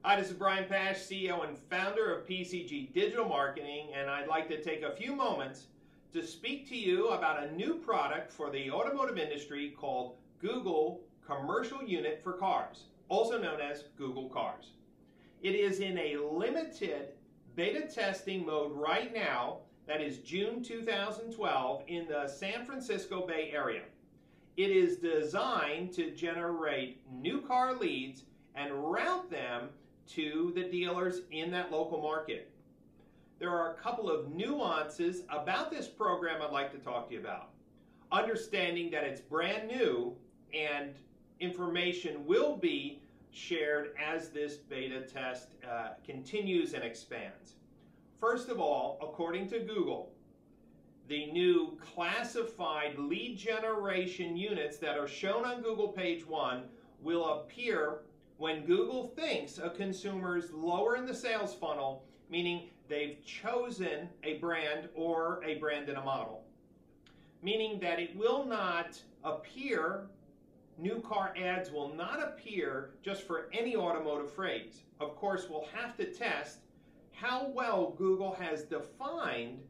Hi, this is Brian Pasch, CEO and founder of PCG Digital Marketing, and I'd like to take a few moments to speak to you about a new product for the automotive industry called Google Commercial Unit for Cars, also known as Google Cars. It is in a limited beta testing mode right now, that is June 2012, in the San Francisco Bay Area. It is designed to generate new car leads and route them to the dealers in that local market. There are a couple of nuances about this program I'd like to talk to you about. Understanding that it's brand new and information will be shared as this beta test continues and expands. First of all, according to Google, the new classified lead generation units that are shown on Google page 1 will appear when Google thinks a consumer is lower in the sales funnel, meaning they've chosen a brand or a brand and a model. Meaning that it will not appear, new car ads will not appear just for any automotive phrase. Of course, we'll have to test how well Google has defined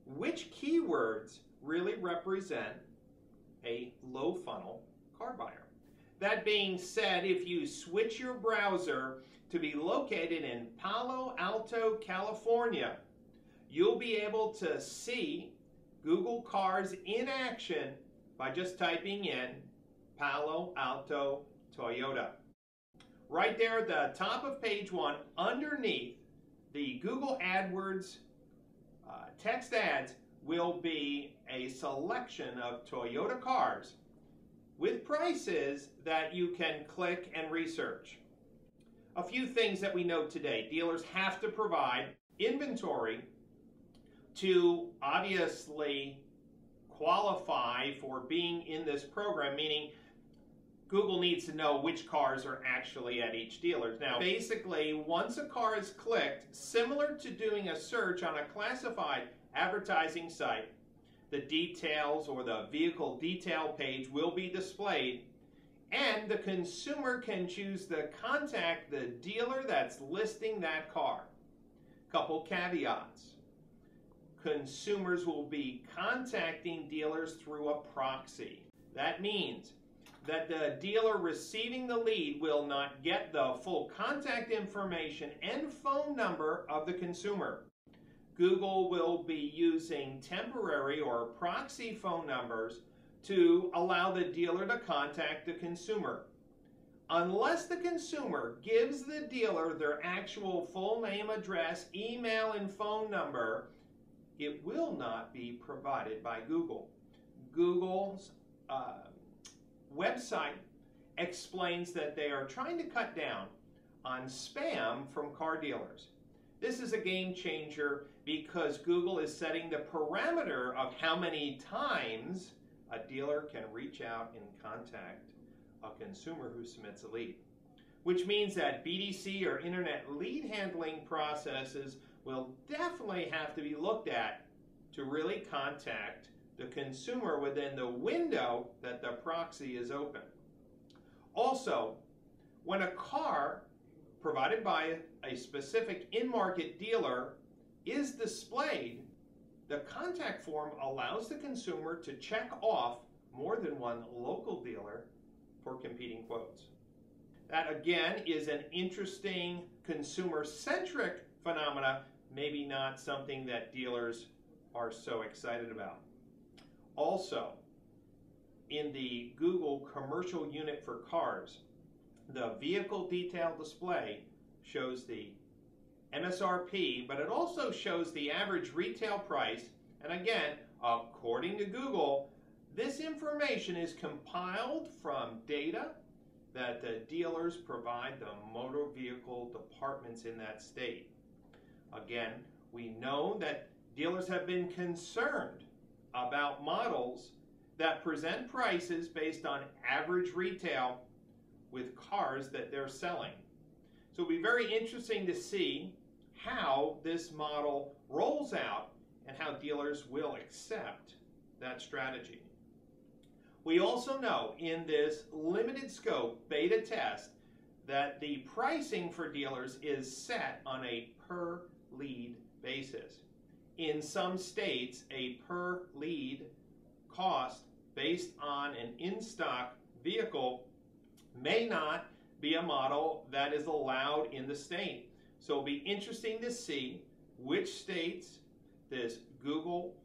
which keywords really represent a low funnel car buyer. That being said, if you switch your browser to be located in Palo Alto, California, you'll be able to see Google Cars in action by just typing in Palo Alto Toyota. Right there at the top of page 1, underneath the Google AdWords text ads will be a selection of Toyota cars with prices that you can click and research. A few things that we know today. Dealers have to provide inventory to obviously qualify for being in this program, meaning Google needs to know which cars are actually at each dealer. Now, basically, once a car is clicked, similar to doing a search on a classified advertising site, the details or the vehicle detail page will be displayed, and the consumer can choose to contact the dealer that's listing that car. Couple caveats. Consumers will be contacting dealers through a proxy. That means that the dealer receiving the lead will not get the full contact information and phone number of the consumer. Google will be using temporary or proxy phone numbers to allow the dealer to contact the consumer. Unless the consumer gives the dealer their actual full name, address, email, and phone number, it will not be provided by Google. Google's website explains that they are trying to cut down on spam from car dealers. This is a game changer because Google is setting the parameter of how many times a dealer can reach out and contact a consumer who submits a lead, which means that BDC or internet lead handling processes will definitely have to be looked at to really contact the consumer within the window that the proxy is open. Also, when a car provided by a specific in-market dealer is displayed, the contact form allows the consumer to check off more than one local dealer for competing quotes. That again is an interesting consumer-centric phenomena, maybe not something that dealers are so excited about. Also, in the Google Commercial Unit for Cars, the vehicle detail display shows the MSRP, but it also shows the average retail price. And again, according to Google, this information is compiled from data that the dealers provide the motor vehicle departments in that state. Again, we know that dealers have been concerned about models that present prices based on average retail with cars that they're selling. So it'll be very interesting to see how this model rolls out and how dealers will accept that strategy. We also know in this limited scope beta test that the pricing for dealers is set on a per lead basis. In some states, a per lead cost based on an in-stock vehicle may not be a model that is allowed in the state. So it'll be interesting to see which states this Google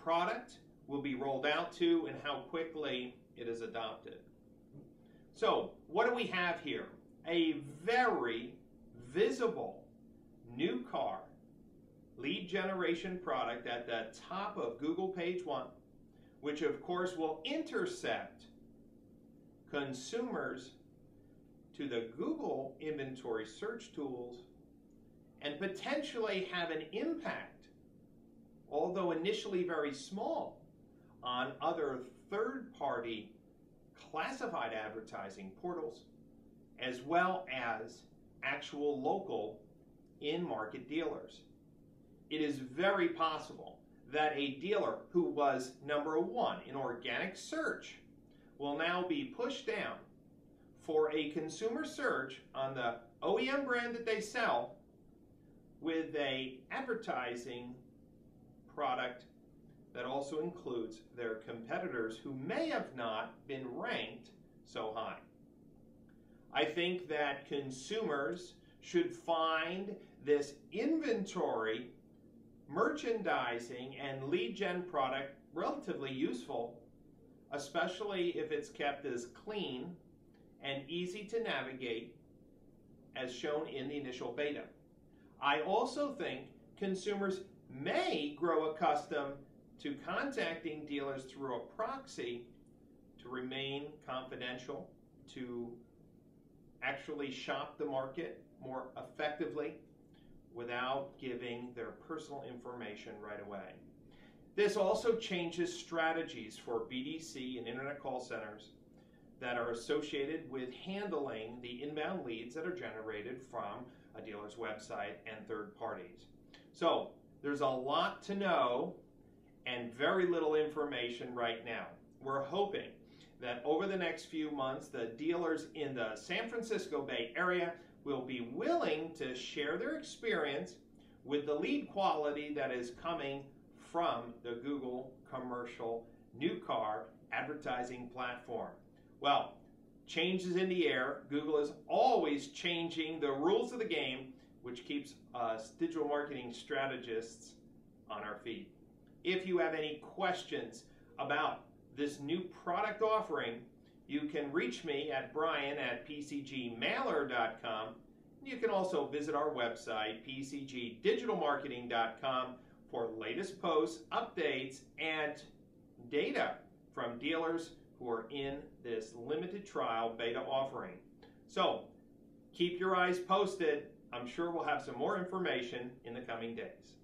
product will be rolled out to and how quickly it is adopted. So what do we have here? A very visible new car lead generation product at the top of Google page 1, which of course will intercept consumers to the Google inventory search tools and potentially have an impact, although initially very small, on other third-party classified advertising portals, as well as actual local in-market dealers. It is very possible that a dealer who was number 1 in organic search will now be pushed down for a consumer search on the OEM brand that they sell with an advertising product that also includes their competitors who may have not been ranked so high. I think that consumers should find this inventory, merchandising, and lead gen product relatively useful, especially if it's kept as clean and easy to navigate as shown in the initial beta. I also think consumers may grow accustomed to contacting dealers through a proxy to remain confidential, to actually shop the market more effectively without giving their personal information right away. This also changes strategies for BDC and internet call centers that are associated with handling the inbound leads that are generated from a dealer's website and third parties. So there's a lot to know and very little information right now. We're hoping that over the next few months, the dealers in the San Francisco Bay Area will be willing to share their experience with the lead quality that is coming from the Google commercial new car advertising platform. Well, change is in the air. Google is always changing the rules of the game, which keeps us digital marketing strategists on our feet. If you have any questions about this new product offering, you can reach me at brian@pcgmailer.com. You can also visit our website, pcgdigitalmarketing.com, for latest posts, updates, and data from dealers who are in this limited trial beta offering. So keep your eyes posted. I'm sure we'll have some more information in the coming days.